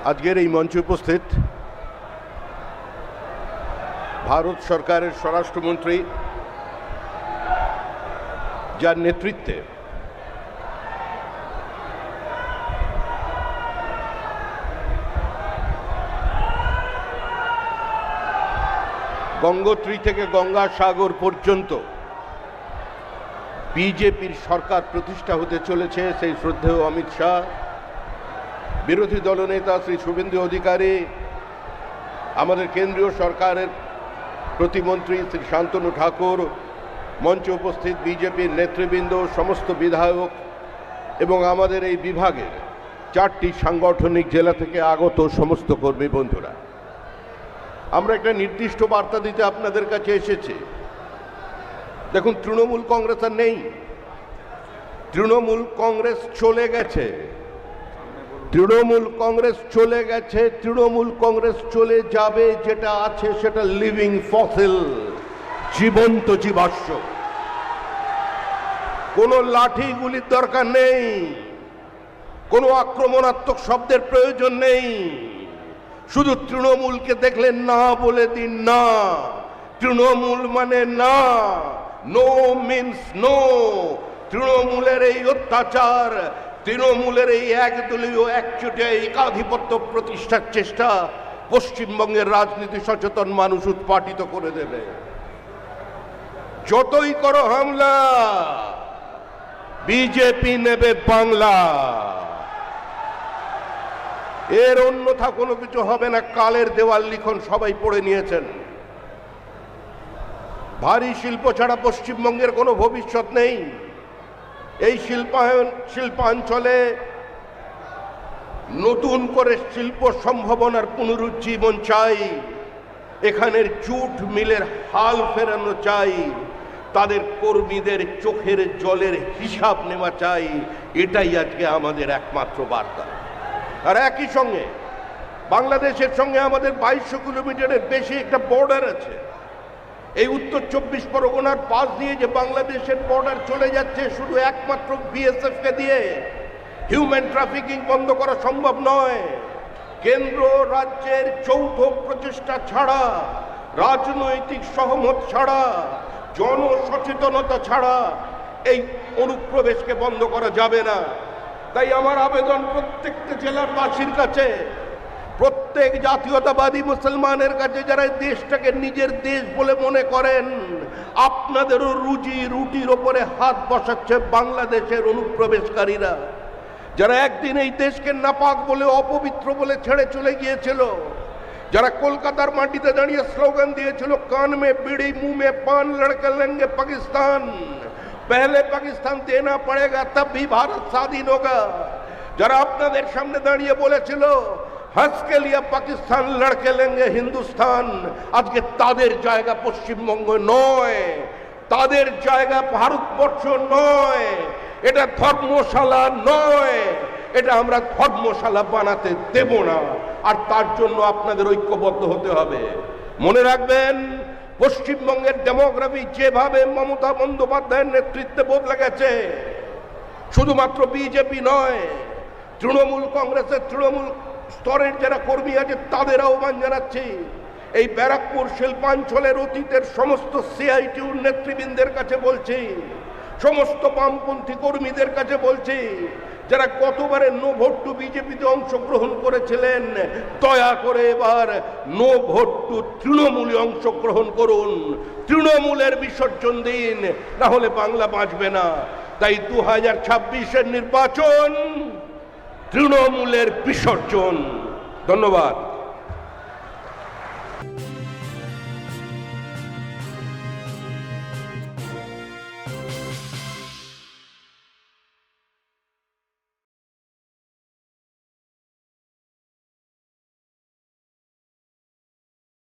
আজকের এই মঞ্চে উপস্থিত ভারত সরকারের স্বরাষ্ট্রমন্ত্রী, যার নেতৃত্বে গঙ্গোত্রী থেকে গঙ্গাসাগর পর্যন্ত বিজেপির সরকার প্রতিষ্ঠা হতে চলেছে, সেই শ্রদ্ধেয় অমিত শাহ, বিরোধী দলনেতা শ্রী শুভেন্দু অধিকারী, আমাদের কেন্দ্রীয় সরকারের প্রতিমন্ত্রী শ্রী শান্তনু ঠাকুর, মঞ্চে উপস্থিত বিজেপির নেতৃবৃন্দ, সমস্ত বিধায়ক এবং আমাদের এই বিভাগের 4টি সাংগঠনিক জেলা থেকে আগত সমস্ত কর্মী বন্ধুরা, আমরা একটা নির্দিষ্ট বার্তা দিতে আপনাদের কাছে এসেছি। দেখুন, তৃণমূল কংগ্রেস আর নেই, তৃণমূল কংগ্রেস চলে গেছে, তৃণমূল কংগ্রেস চলে গেছে, তৃণমূল কংগ্রেস চলে যাবে। যেটা আছে সেটা লিভিং ফসিল, জীবন্ত জীবাশ্ম। কোনো লাঠি গুলির দরকার নেই, কোনো আক্রমণাত্মক শব্দের প্রয়োজন নেই। শুধু তৃণমূলকে দেখলে না বলে দিন না। তৃণমূল মানে না, নো মিন্স নো। তৃণমূলের এই অত্যাচার, তৃণমূলের এই একদলীয় একচোটে একাধিপত্য প্রতিষ্ঠার চেষ্টা পশ্চিমবঙ্গের রাজনীতি সচেতন মানুষ উৎপাটিত করে দেবে। যতই করো হামলা, বিজেপি নেবে বাংলা। এর অন্যথা কোনো কিছু হবে না। কালের দেওয়াল লিখন সবাই পড়ে নিয়েছেন। ভারী শিল্প ছাড়া পশ্চিমবঙ্গের কোনো ভবিষ্যৎ নেই। এই শিল্পাঞ্চলে নতুন করে শিল্প সম্ভাবনার পুনরুজ্জীবন চাই। এখানের জুট মিলের হাল ফেরানো চাই। তাদের কর্মীদের চোখের জলের হিসাব নেওয়া চাই। এটাই আজকে আমাদের একমাত্র বার্তা। আর একই সঙ্গে বাংলাদেশের সঙ্গে আমাদের 2200 কিলোমিটারের বেশি একটা বর্ডার আছে। এই উত্তর 24 পরগনার পাশ দিয়ে যে বাংলাদেশের বর্ডার চলে যাচ্ছে, শুধু একমাত্র বিএসএফ কে দিয়ে হিউম্যান ট্রাফিকিং বন্ধ করা সম্ভব নয়। কেন্দ্র রাজ্যের যৌথ প্রচেষ্টা ছাড়া, রাজনৈতিক সহমত ছাড়া, জনসচেতনতা ছাড়া এই অনুপ্রবেশকে বন্ধ করা যাবে না। তাই আমার আবেদন প্রত্যেকটা জেলার বাসীর কাছে, প্রত্যেক জাতীয়তাবাদী মুসলমানের কাছে, যারা দেশটাকে নিজের দেশ বলে মনে করেন, আপনাদেরও রুজি রুটির ওপরে হাত বসাচ্ছে বাংলাদেশের অনুপ্রবেশকারীরা, যারা একদিন এই দেশকে নাপাক বলে, অপবিত্র বলে ছেড়ে চলে গিয়েছিল, যারা কলকাতার মাটিতে দাঁড়িয়ে স্লোগান দিয়েছিল, কান মে বিড়ি মুঁহ মে পান, লড়কে লেঙ্গে পাকিস্তান, पहले पाकिस्तान देना पड़ेगा तब भी भारत स्वाधीन होगा। যারা আপনাদের সামনে দাঁড়িয়ে বলেছিল, হজ কে লিয়ে পাকিস্তান, লড়কে লেঙ্গে হিন্দুস্তান, আজকে তাদের জায়গা পশ্চিমবঙ্গ নয়, তাদের জায়গা ভারতবর্ষ নয়, এটা ধর্মশালা নয়। এটা আমরা ধর্মশালা বানাতে দেব না। আর তার জন্য আপনাদের ঐক্যবদ্ধ হতে হবে। মনে রাখবেন, পশ্চিমবঙ্গের ডেমোগ্রাফি যেভাবে মমতা বন্দ্যোপাধ্যায়ের নেতৃত্বে বদলে গেছে, শুধুমাত্র বিজেপি নয়, তৃণমূল কংগ্রেসের তৃণমূল স্তরের যারা কর্মী আছে তাদের আহ্বান জানাচ্ছি। এই ব্যারাকপুর শিল্পাঞ্চলের অতীতের সমস্ত সিআইটিউর নেতৃবৃন্দের কাছে বলছি, সমস্ত বামপন্থী কর্মীদের কাছে বলছি, যারা গতবারে নো ভোট টু বিজেপিতে অংশগ্রহণ করেছিলেন, দয়া করে এবার নো ভোট টু তৃণমূলে অংশগ্রহণ করুন। তৃণমূলের বিসর্জন দিন, না হলে বাংলা বাঁচবে না। তাই 2026-এর নির্বাচন তৃণমূলের বিসর্জন। ধন্যবাদ।